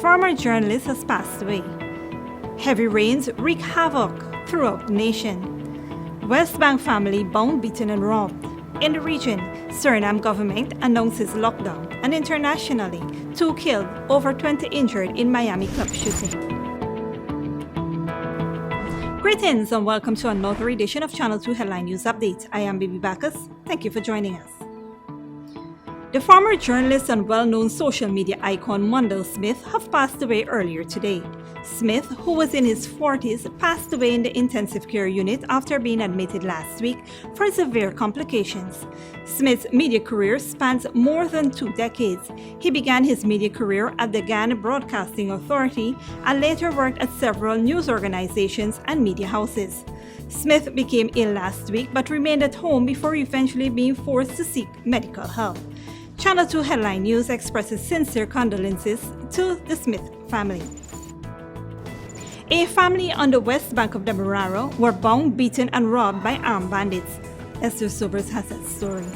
former journalist has passed away. Heavy rains wreak havoc throughout the nation. West Bank family bound, beaten and robbed. In the region, Suriname government announces lockdown, and internationally, 2 killed, over 20 injured in Miami club shooting. Greetings and welcome to another edition of Channel 2 Headline News Update. I am Bibi Bacchus. Thank you for joining us. The former journalist and well-known social media icon Mondale Smith have passed away earlier today. Smith, who was in his 40s, passed away in the intensive care unit after being admitted last week for severe complications. Smith's media career spans more than 2 decades. He began his media career at the Ghana Broadcasting Authority and later worked at several news organizations and media houses. Smith became ill last week but remained at home before eventually being forced to seek medical help. Channel 2 Headline News expresses sincere condolences to the Smith family. A family on the west bank of the Demerara were bound, beaten and robbed by armed bandits. Esther Sobers has that story.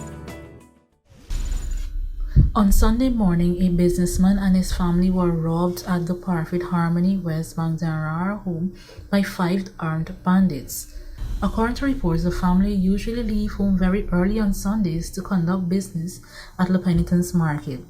On Sunday morning, a businessman and his family were robbed at the Parfit Harmony West Bank Demerara home by 5 armed bandits. According to reports, the family usually leave home very early on Sundays to conduct business at La Penitence Market.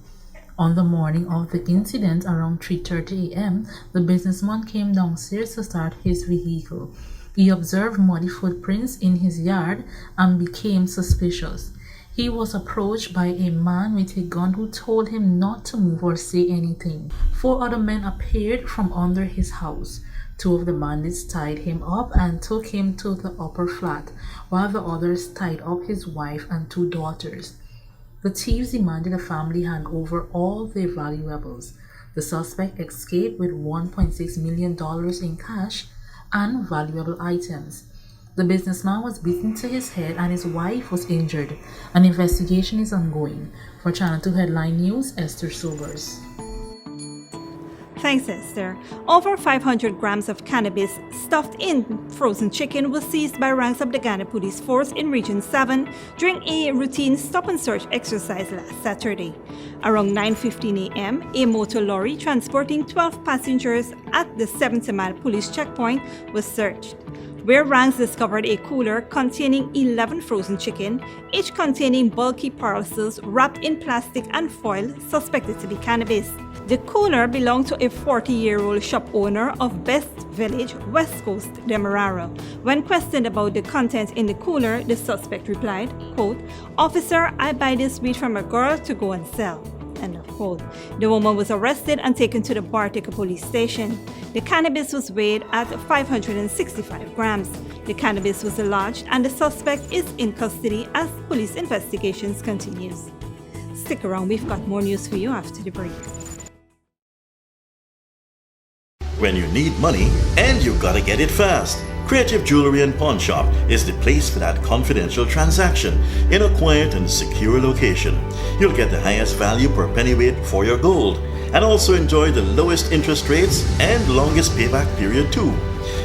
On the morning of the incident, around 3:30 a.m., the businessman came downstairs to start his vehicle. He observed muddy footprints in his yard and became suspicious. He was approached by a man with a gun who told him not to move or say anything. 4 other men appeared from under his house. 2 of the bandits tied him up and took him to the upper flat, while the others tied up his wife and 2 daughters. The thieves demanded the family hand over all their valuables. The suspect escaped with $1.6 million in cash and valuable items. The businessman was beaten to his head and his wife was injured. An investigation is ongoing. For Channel 2 Headline News, Esther Sobers. Thanks, Esther. Over 500 grams of cannabis stuffed in frozen chicken was seized by ranks of the Ghana Police Force in Region 7 during a routine stop-and-search exercise last Saturday. Around 9:15 a.m., a motor lorry transporting 12 passengers at the 70 Mile Police checkpoint was searched, where ranks discovered a cooler containing 11 frozen chicken, each containing bulky parcels wrapped in plastic and foil suspected to be cannabis. The cooler belonged to a 40-year-old shop owner of Best Village, West Coast, Demerara. When questioned about the contents in the cooler, the suspect replied, quote, "Officer, I buy this weed from a girl to go and sell." End of quote. The woman was arrested and taken to the Bartica police station. The cannabis was weighed at 565 grams. The cannabis was lodged and the suspect is in custody as police investigations continues. Stick around, we've got more news for you after the break. When you need money and you gotta get it fast, Creative Jewelry and Pawn Shop is the place for that confidential transaction in a quiet and secure location. You'll get the highest value per pennyweight for your gold and also enjoy the lowest interest rates and longest payback period too.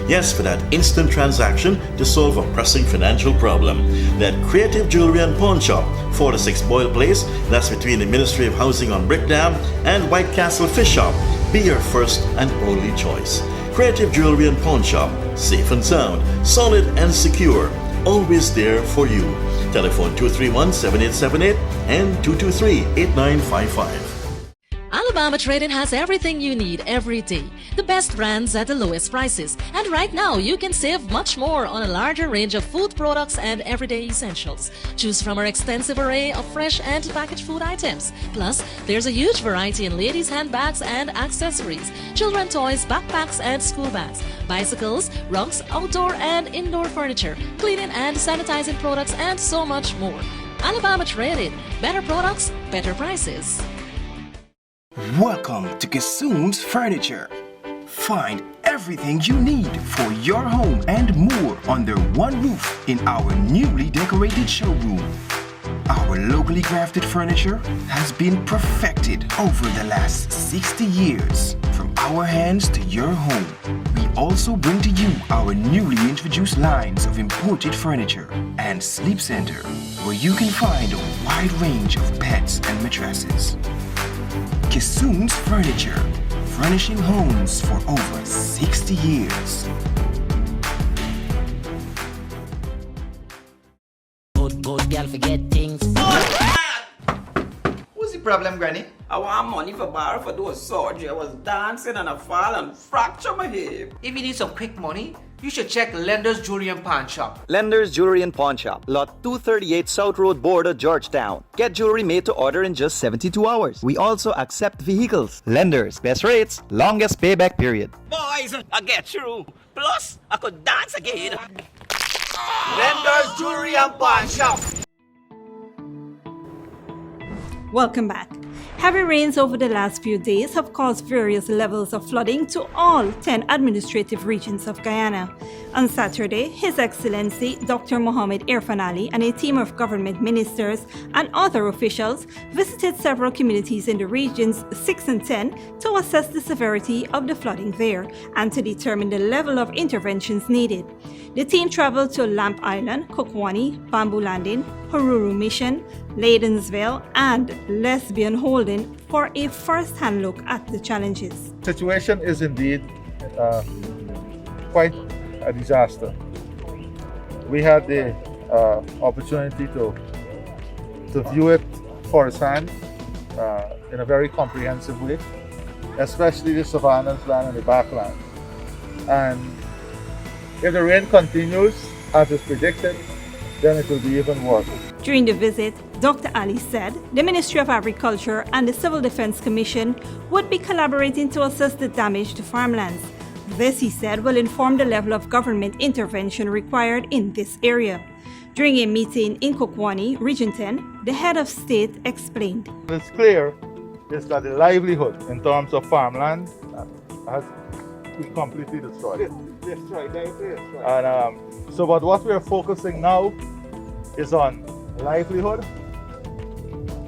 Yes, for that instant transaction to solve a pressing financial problem. That Creative Jewelry and Pawn Shop, 46 Boyle Place, that's between the Ministry of Housing on Brick Dam and White Castle Fish Shop. Be your first and only choice. Creative Jewelry and Pawn Shop, safe and sound, solid and secure, always there for you. Telephone 231-7878 and 223-8955. Alabama Trading has everything you need every day. The best brands at the lowest prices. And right now, you can save much more on a larger range of food products and everyday essentials. Choose from our extensive array of fresh and packaged food items. Plus, there's a huge variety in ladies' handbags and accessories, children toys, backpacks and school bags, bicycles, rugs, outdoor and indoor furniture, cleaning and sanitizing products, and so much more. Alabama Trading. Better products, better prices. Welcome to Kissoon's Furniture. Find everything you need for your home and more under one roof in our newly decorated showroom. Our locally crafted furniture has been perfected over the last 60 years. From our hands to your home, we also bring to you our newly introduced lines of imported furniture and sleep center, where you can find a wide range of beds and mattresses. Kissoon's Furniture. furnishing homes for over 60 years. Good girl forget things. What's the problem, Granny? I want money for borrow for those surgery. I was dancing and I fall and fracture my hip. If you need some quick money, you should check Lender's Jewelry and Pawn Shop. Lender's Jewelry and Pawn Shop, Lot 238 South Road Border, Georgetown. Get jewelry made to order in just 72 hours. We also accept vehicles. Lender's, best rates, longest payback period. Boys, I get through. Plus, I could dance again. Lender's Jewelry and Pawn Shop. Welcome back. Heavy rains over the last few days have caused various levels of flooding to all 10 administrative regions of Guyana. On Saturday, His Excellency Dr. Mohammed Irfan Ali and a team of government ministers and other officials visited several communities in the regions 6 and 10 to assess the severity of the flooding there and to determine the level of interventions needed. The team traveled to Lamp Island, Kokwani, Bamboo Landing, Haruru Mission, Ladensville, and Lesbian Holding for a first-hand look at the challenges. The situation is indeed quite a disaster. We had the opportunity to view it firsthand in a very comprehensive way, especially the savannas land and the backland. And if the rain continues as is predicted, then it will be even worse. During the visit, Dr. Ali said the Ministry of Agriculture and the Civil Defense Commission would be collaborating to assess the damage to farmlands. This, he said, will inform the level of government intervention required in this area. During a meeting in Kokwani, Region 10, the head of state explained. It's clear is that the livelihood in terms of farmland has been completely destroyed. And so, but what we're focusing now is on livelihood,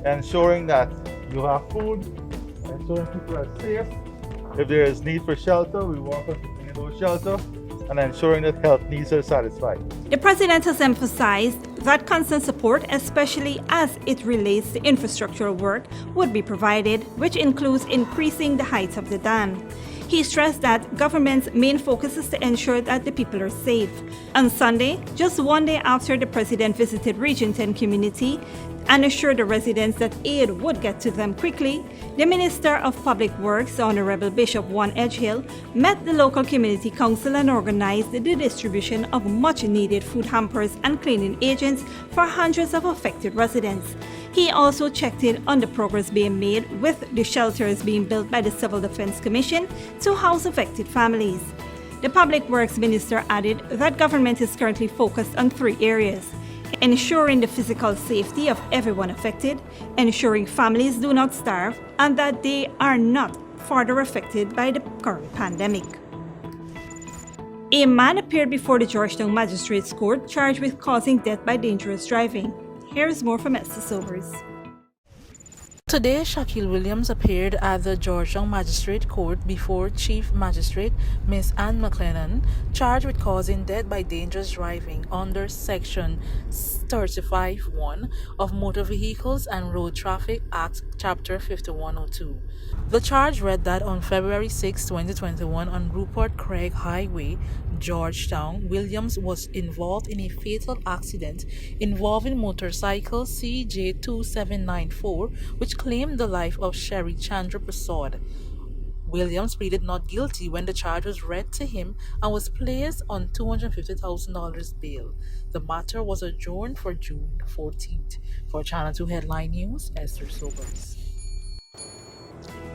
ensuring that you have food, ensuring people are safe. If there is need for shelter, we work on bringing those shelter and ensuring that health needs are satisfied. The president has emphasized that constant support, especially as it relates to infrastructural work, would be provided, which includes increasing the height of the dam. He stressed that government's main focus is to ensure that the people are safe. On Sunday, just one day after the president visited Region 10 community and assured the residents that aid would get to them quickly, the Minister of Public Works, Honorable Bishop Juan Edgehill, met the local community council and organized the distribution of much-needed food hampers and cleaning agents for hundreds of affected residents. He also checked in on the progress being made with the shelters being built by the Civil Defense Commission to house affected families. The Public Works Minister added that government is currently focused on 3 areas: ensuring the physical safety of everyone affected, ensuring families do not starve, and that they are not further affected by the current pandemic. A man appeared before the Georgetown Magistrates Court charged with causing death by dangerous driving. Here is more from Esther Silvers. Today, Shaquille Williams appeared at the Georgetown Magistrate Court before Chief Magistrate Ms. Ann McLennan, charged with causing death by dangerous driving under Section 35(1) of Motor Vehicles and Road Traffic Act, Chapter 5102. The charge read that on February 6, 2021, on Rupert Craig Highway, Georgetown, Williams was involved in a fatal accident involving motorcycle CJ2794, which claimed the life of Sherry Chandra Prasad. Williams pleaded not guilty when the charge was read to him and was placed on $250,000 bail. The matter was adjourned for June 14th. For Channel 2 Headline News, Esther Sobers.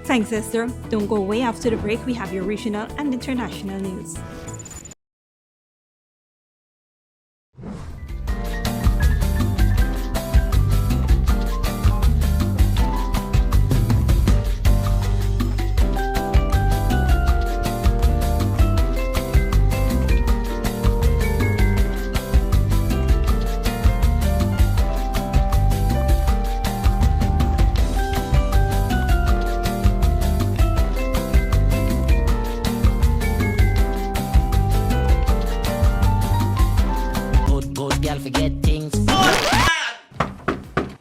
Thanks, Esther. Don't go away. After the break, we have your regional and international news. Good girl forget things.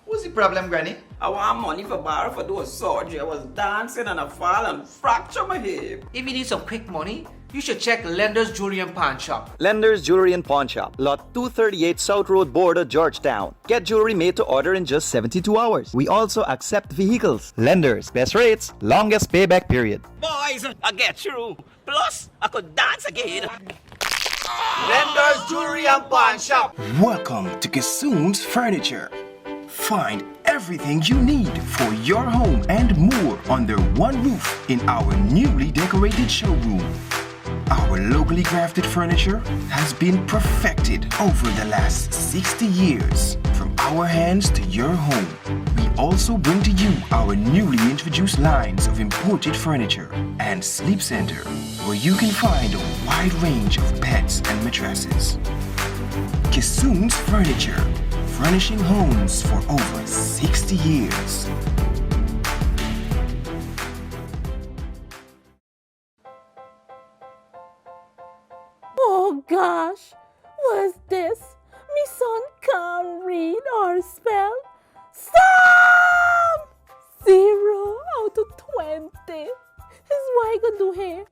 What's the problem, Granny? I I want money for borrow for those surgery. I was dancing and I fall and fracture my hip. If you need some quick money, you should check Lender's Jewelry and Pawn Shop. Lender's Jewelry and Pawn Shop, lot 238 South Road Border, Georgetown. Get jewelry made to order in just 72 hours. We also accept vehicles. Lender's, best rates, longest payback period. Boys, I get through. Plus, I could dance again. Lender's Jewelry and Pawn Shop. Welcome to Kissoon's Furniture. Find everything you need for your home and more under one roof in our newly decorated showroom. Our locally crafted furniture has been perfected over the last 60 years. From our hands to your home, we also bring to you our newly introduced lines of imported furniture and sleep center, where you can find a wide range of beds and mattresses. Kissoon's Furniture, furnishing homes for over 60 years. Oh gosh, what's this? Me son can't read or spell. Stop! 0 out of 20. Is what I could do here.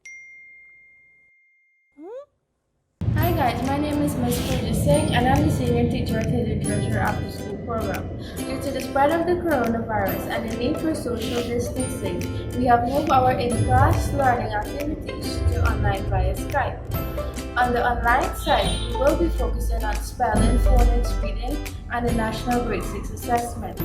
Hi guys, my name is Ms. Purja Singh and I'm the senior teacher at the Agriculture After School program. Due to the spread of the coronavirus and the need for social distancing, we have moved our in-class learning activities to online via Skype. On the online side, we will be focusing on spelling, phonics, reading, and the National Grade 6 assessments.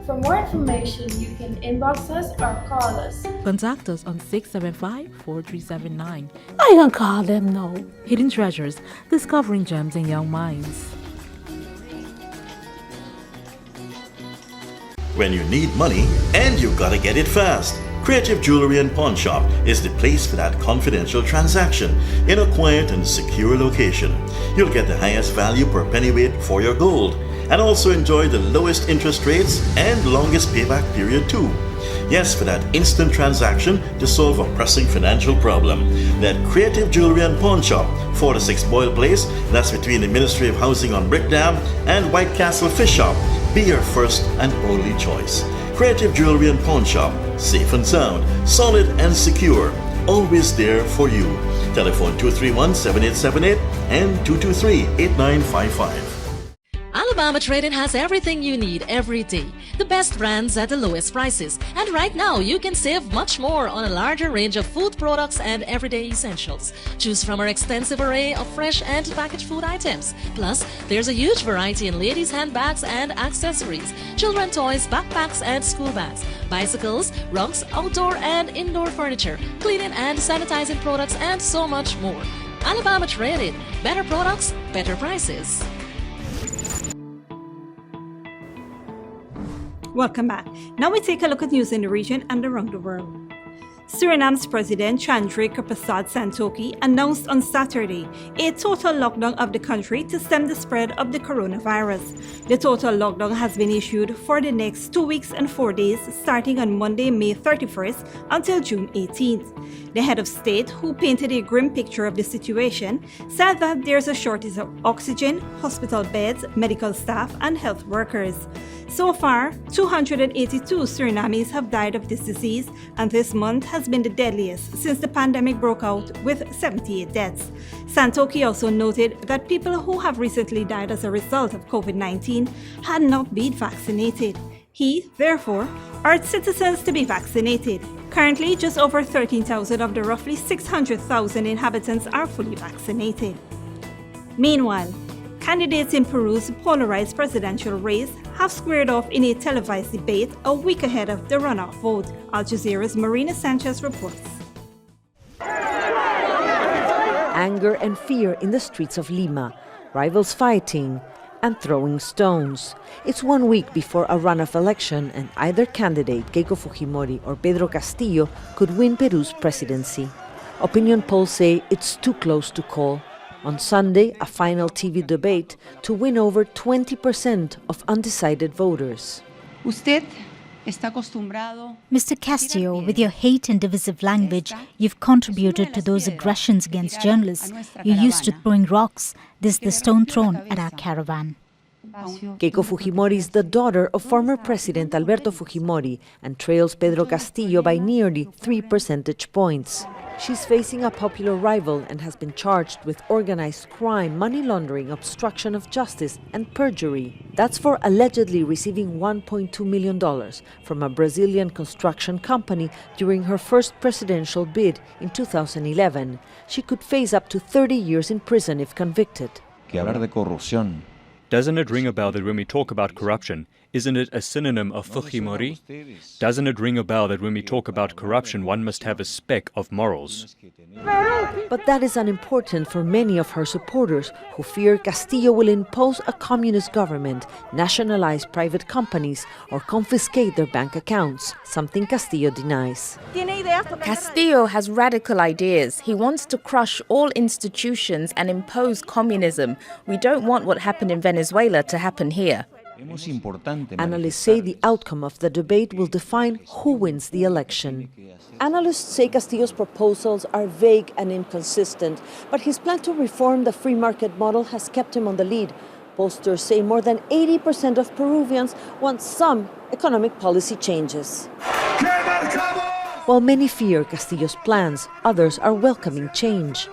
For more information, you can inbox us or call us. Contact us on 675-4379. I can call them now. Hidden Treasures, discovering gems in young minds. When you need money and you gotta get it fast, Creative Jewelry and Pawn Shop is the place for that confidential transaction in a quiet and secure location. You'll get the highest value per pennyweight for your gold and also enjoy the lowest interest rates and longest payback period too. Yes, for that instant transaction to solve a pressing financial problem. That Creative Jewelry and Pawn Shop, 4-6 Boyle Place, that's between the Ministry of Housing on Brickdam and White Castle Fish Shop, be your first and only choice. Creative Jewelry and Pawn Shop, safe and sound, solid and secure, always there for you. Telephone 231-7878 and 223-8955. Alabama Trading has everything you need every day. The best brands at the lowest prices. And right now, you can save much more on a larger range of food products and everyday essentials. Choose from our extensive array of fresh and packaged food items. Plus, there's a huge variety in ladies' handbags and accessories, children toys, backpacks and school bags, bicycles, rugs, outdoor and indoor furniture, cleaning and sanitizing products, and so much more. Alabama Trading. Better products, better prices. Welcome back. Now we take a look at news in the region and around the world. Suriname's President Chandrika Prasad Santokhi announced on Saturday a total lockdown of the country to stem the spread of the coronavirus. The total lockdown has been issued for the next 2 weeks and 4 days, starting on Monday, May 31st until June 18th. The head of state, who painted a grim picture of the situation, said that there's a shortage of oxygen, hospital beds, medical staff, and health workers. So far, 282 Surinamis have died of this disease, and this month has been the deadliest since the pandemic broke out, with 78 deaths. Santokhi also noted that people who have recently died as a result of COVID-19 had not been vaccinated. He, therefore, urged citizens to be vaccinated. Currently, just over 13,000 of the roughly 600,000 inhabitants are fully vaccinated. Meanwhile, candidates in Peru's polarized presidential race have squared off in a televised debate a week ahead of the runoff vote. Al Jazeera's Marina Sanchez reports. Anger and fear in the streets of Lima, rivals fighting and throwing stones. It's 1 week before a runoff election, and either candidate, Keiko Fujimori or Pedro Castillo, could win Peru's presidency. Opinion polls say it's too close to call. On Sunday, a final TV debate to win over 20% of undecided voters. Mr. Castillo, with your hate and divisive language, you've contributed to those aggressions against journalists. You're used to throwing rocks. This is the stone thrown at our caravan. Keiko Fujimori is the daughter of former President Alberto Fujimori and trails Pedro Castillo by nearly 3 percentage points. She's facing a popular rival and has been charged with organized crime, money laundering, obstruction of justice, and perjury. That's for allegedly receiving $1.2 million from a Brazilian construction company during her first presidential bid in 2011. She could face up to 30 years in prison if convicted. Doesn't it ring a bell that when we talk about corruption, isn't it a synonym of Fujimori? Doesn't it ring a bell that when we talk about corruption, one must have a speck of morals? But that is unimportant for many of her supporters who fear Castillo will impose a communist government, nationalize private companies, or confiscate their bank accounts, something Castillo denies. Castillo has radical ideas. He wants to crush all institutions and impose communism. We don't want what happened in Venezuela to happen here. Analysts say the outcome of the debate will define who wins the election. Analysts say Castillo's proposals are vague and inconsistent, but his plan to reform the free market model has kept him on the lead. Pollsters say more than 80% of Peruvians want some economic policy changes. While many fear Castillo's plans, others are welcoming change.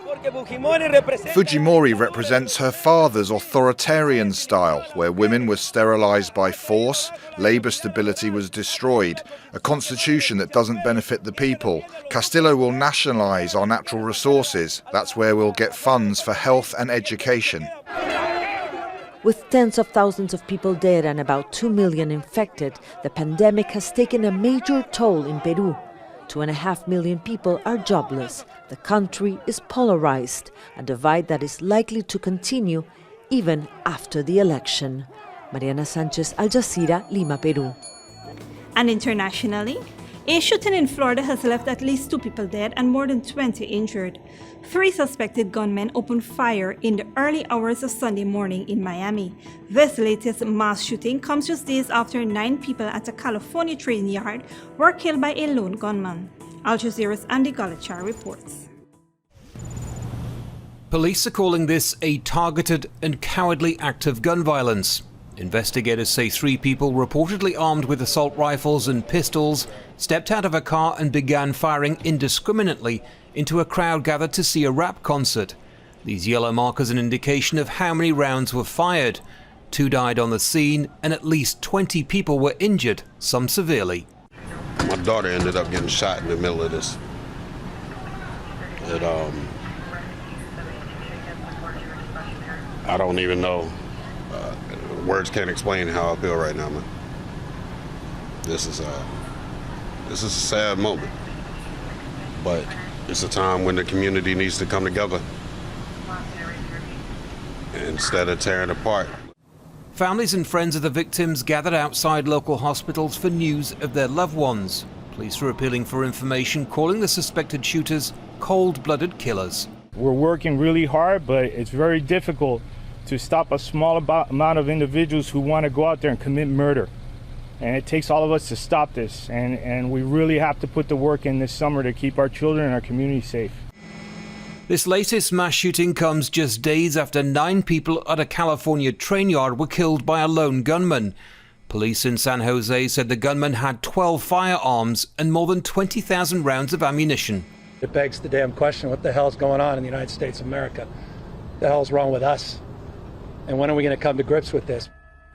Fujimori represents her father's authoritarian style, where women were sterilized by force, labor stability was destroyed, a constitution that doesn't benefit the people. Castillo will nationalize our natural resources. That's where we'll get funds for health and education. With tens of thousands of people dead and about 2 million infected, the pandemic has taken a major toll in Peru. 2.5 million people are jobless. The country is polarized, a divide that is likely to continue even after the election. Mariana Sanchez, Al Jazeera, Lima, Peru. And internationally, a shooting in Florida has left at least 2 people dead and more than 20 injured. 3 suspected gunmen opened fire in the early hours of Sunday morning in Miami. This latest mass shooting comes just days after 9 people at a California trading yard were killed by a lone gunman. Al Jazeera's Andy Galachar reports. Police are calling this a targeted and cowardly act of gun violence. Investigators say 3 people, reportedly armed with assault rifles and pistols, stepped out of a car and began firing indiscriminately into a crowd gathered to see a rap concert. These yellow markers an indication of how many rounds were fired. 2 died on the scene and at least 20 people were injured, some severely. My daughter ended up getting shot in the middle of this. I don't even know. Words can't explain how I feel right now, man. This is a sad moment, but it's a time when the community needs to come together instead of tearing apart. Families and friends of the victims gathered outside local hospitals for news of their loved ones. Police are appealing for information, calling the suspected shooters cold-blooded killers. We're working really hard, but it's very difficult to stop a small amount of individuals who want to go out there and commit murder. And it takes all of us to stop this, and we really have to put the work in this summer to keep our children and our community safe. This latest mass shooting comes just days after 9 people at a California train yard were killed by a lone gunman. Police in San Jose said the gunman had 12 firearms and more than 20,000 rounds of ammunition. It begs the damn question, what the hell's going on in the United States of America? What the hell's wrong with us? And when are we going to come to grips with this?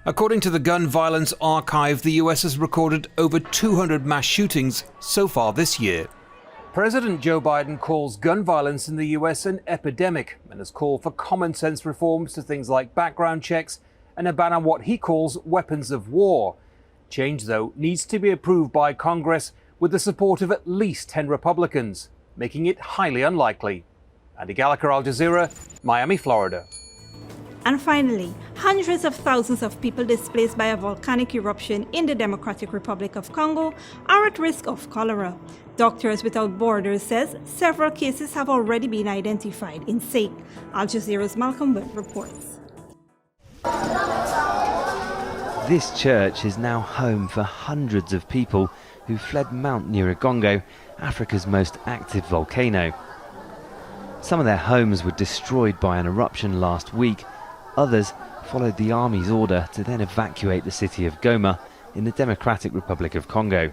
According to the Gun Violence Archive, the US has recorded over 200 mass shootings so far this year. President Joe Biden calls gun violence in the US an epidemic and has called for common sense reforms to things like background checks and a ban on what he calls weapons of war. Change, though, needs to be approved by Congress with the support of at least 10 Republicans, making it highly unlikely. Andy Gallagher, Al Jazeera, Miami, Florida. And finally, hundreds of thousands of people displaced by a volcanic eruption in the Democratic Republic of Congo are at risk of cholera. Doctors Without Borders says several cases have already been identified in Sake. Al Jazeera's Malcolm Webb reports. This church is now home for hundreds of people who fled Mount Nyiragongo, Africa's most active volcano. Some of their homes were destroyed by an eruption last week. Others followed the army's order to then evacuate the city of Goma in the Democratic Republic of Congo.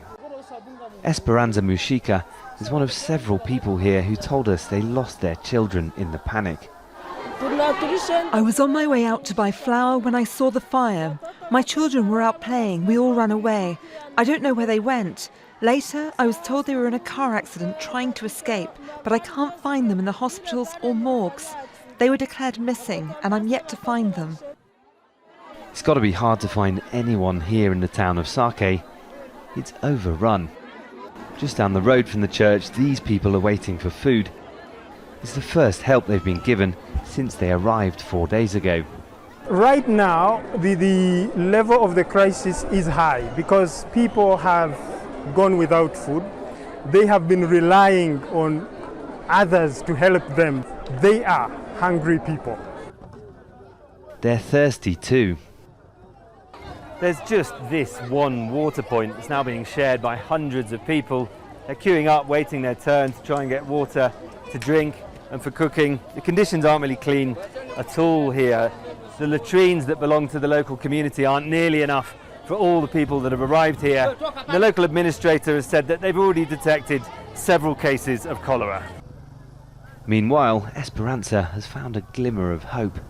Esperanza Mushika is one of several people here who told us they lost their children in the panic. I was on my way out to buy flour when I saw the fire. My children were out playing. We all ran away. I don't know where they went. Later, I was told they were in a car accident trying to escape, but I can't find them in the hospitals or morgues. They were declared missing, and I'm yet to find them. It's got to be hard to find anyone here in the town of Sake. It's overrun. Just down the road from the church, these people are waiting for food. It's the first help they've been given since they arrived 4 days ago. Right now, the level of the crisis is high because people have gone without food. They have been relying on others to help them. They are hungry people. They're thirsty too. There's just this one water point that's now being shared by hundreds of people. They're queuing up, waiting their turn to try and get water to drink and for cooking. The conditions aren't really clean at all here. The latrines that belong to the local community aren't nearly enough for all the people that have arrived here. The local administrator has said that they've already detected several cases of cholera. Meanwhile, Esperanza has found a glimmer of hope.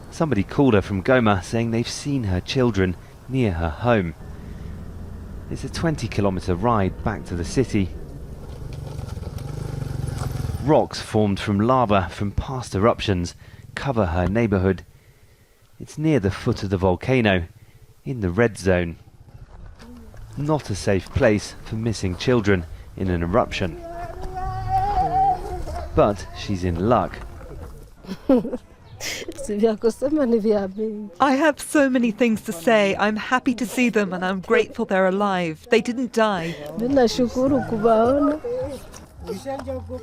Somebody called her from Goma saying they've seen her children near her home. It's a 20-kilometre ride back to the city. Rocks formed from lava from past eruptions cover her neighbourhood. It's near the foot of the volcano, in the red zone. Not a safe place for missing children in an eruption. But she's in luck. I have so many things to say. I'm happy to see them and I'm grateful they're alive. They didn't die.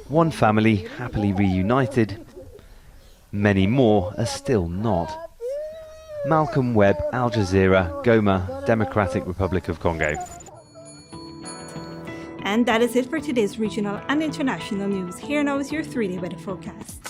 One family happily reunited. Many more are still not. Malcolm Webb, Al Jazeera, Goma, Democratic Republic of Congo. And that is it for today's regional and international news. Here now is your 3-day weather forecast.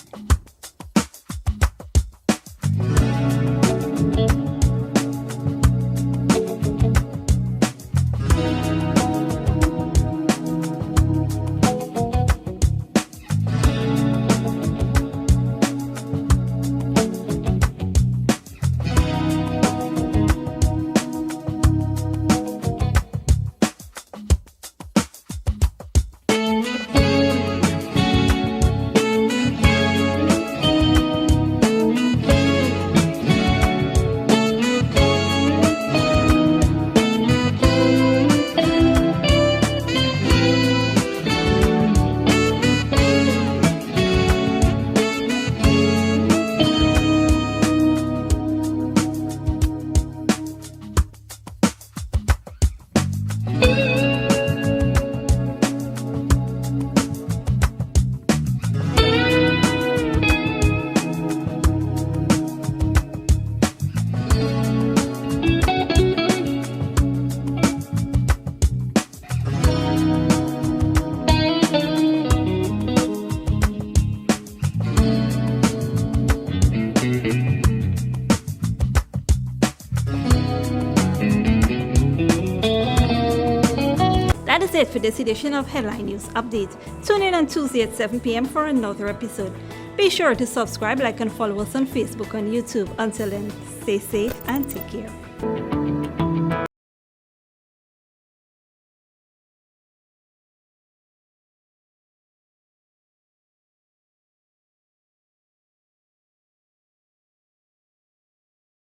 That is it for this edition of Headline News Update. Tune in on Tuesday at 7 p.m. for another episode. Be sure to subscribe, like, and follow us on Facebook and YouTube. Until then, stay safe and take care.